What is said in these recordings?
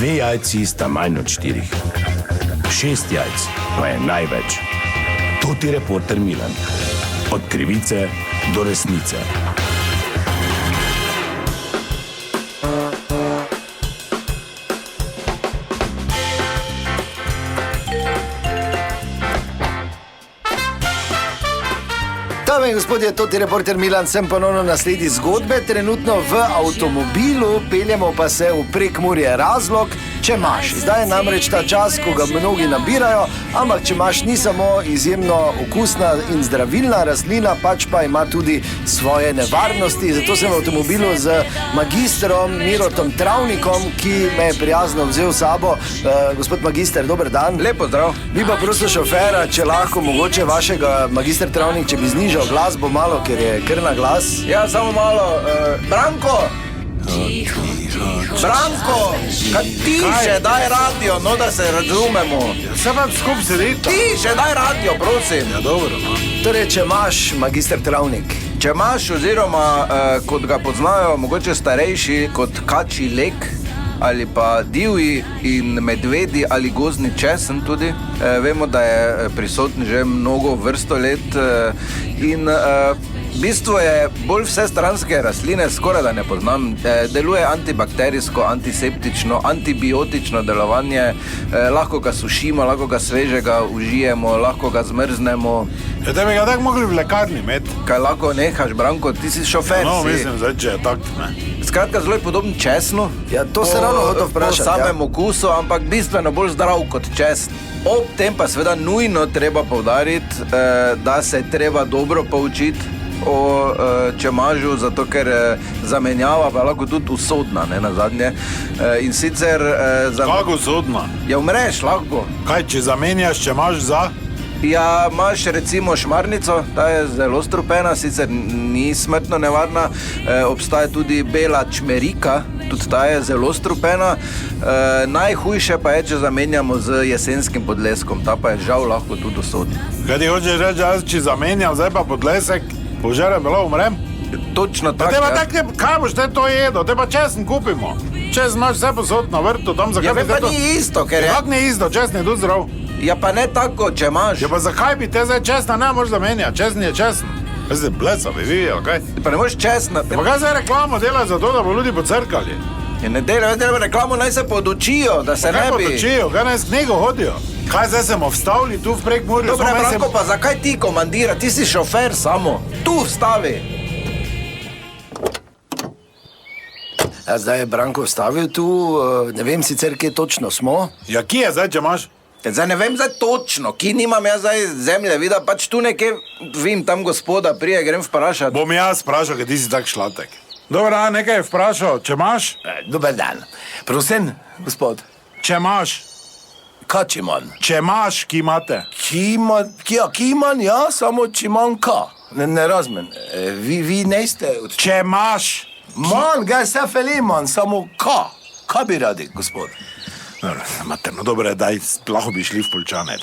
2 jajci sta manj od 4. 6 jajc pa je največ. Toti reporter Milan. Od krivice do resnice. Dame in gospodje, toti reporter Milan, sem ponovno na sledi zgodbe. Trenutno v avtomobilu, peljemo pa se v Prekmurje. Razlog, čemaž. Zdaj je namreč ta čas, ko ga mnogi nabirajo, ampak čemaž ni samo izjemno okusna in zdravilna rastlina, pač pa ima tudi svoje nevarnosti. Zato sem v avtomobilu z magistrom Mirotom Travnikom, ki me je prijazno vzel s sabo. Gospod magister, dober dan. Lepo zdrav. Bi pa prosil šofera, če lahko mogoče vašega magister Travnik, če bi znižal glasbo malo, ker je kar na glas. Ja, samo malo. Branko! Branko! Kaj tiše, daj radio, no da se razumemo. Se pa skup sedite. Tiše, daj radio, prosim. Ja, dobro, no. Torej, če imaš, magister Travnik. Če imaš oziroma, kot ga poznajo, mogoče starejši, kot kačji lek, ali pa divji in medvedi ali gozdni česen tudi. Vemo, da je prisoten že mnogo vrsto let in v bistvu je bolj vsestranske rastline, skoraj da ne poznam. Deluje antibakterijsko, antiseptično, antibiotično delovanje, lahko ga sušimo, lahko ga svežega užijemo, lahko ga zmrznemo. Ja, te bi ga tako mogli v lekarni imeti. Kaj lahko nehaš, Branko, ti si šofer. No, si. mislim, zdaj, če je tak, ne. Skratka, zelo je podoben česnu. Ja, to se ravno hotel vprašati. Po samem okusu, ampak bistveno bolj zdrav kot česen. Ob tem pa seveda nujno treba poudariti, da se treba dobro poučiti o čemažu, zato ker zamenjava pa lahko tudi usodna, ne, nazadnje. In sicer... Kako usodna? Ja, umreš lahko. Kaj, če zamenjaš čemaž za? Ja, imaš recimo šmarnico, ta je zelo strupena, sicer ni smrtno nevarna, obstaja tudi bela čmerika, tudi ta je zelo strupena. Najhujše pa je, če zamenjamo z jesenskim podleskom, ta pa je žal lahko tudi usodna. Kaj ti hočeš reči, jaz če zamenjam zdaj pa podlesek, požerem bilo umrem? Točno Pa tako, te pa ja. tak ne, kaj boš te to jedel, te pa česen kupimo. Česen imaš vse posod na vrtu, tam zakaj Ja, bi pa te to... ni isto, ker je... Kako ni isto, česen je tudi zdrav. Ja, pa ne tako, če imaš. Ja, pa zakaj bi te zdaj česna ne moš zamenjati, česen je česen. Kaj se bleca bi videl, kaj? Pa ne možeš česna. Pa kaj zdaj reklamo dela za to, da bo ljudi pocrkali? Ja, ne delajo reklamo, naj se podučijo, da se ne Kaj bi... potočijo, kaj naj s knjigo hodijo? Kaj zdaj smo vstavili tu v Prekmurju? Dobre, Branko, pa zakaj ti komandira? Ti si šofer samo. Tu vstavi. Ja, zdaj je Branko vstavil tu, ne vem sicer, kje točno smo. Ja, kje je zdaj, če imaš? Zdaj ne vem zdaj točno, ki nimam jaz zdaj zemlje vida, pač tu nekje, vim tam gospoda prije, grem vprašati. Bom jaz vprašal, ker ti si tak šlatek. Dobro, nekaj je vprašal, če imaš? Dober dan. Prosim, gospod. Če imaš? Kaj če manj? Če imaš, ki imate? Ki manj, ja, samo če manj ka. Ne razumem. Vi ne ste od... Če imaš? Manj, ga se feli manj, samo ka. Kaj bi radi, gospod? No dobro, daj, lahko bi šli v Poljčane.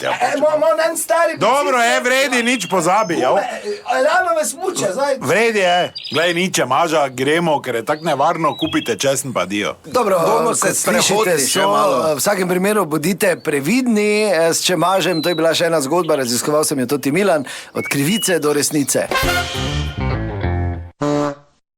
En stari... Dobro, vredi, nič pozabi. Lano me smuče, zdaj... Vredi je. Glej, nič maža, gremo, ker je tak nevarno, kupite česen pa dio. Dobro, bomo se sprehodili še malo. V vsakem primeru bodite previdni s čemažem, to je bila še ena zgodba, raziskoval sem jo tudi Milan, od krivice do resnice.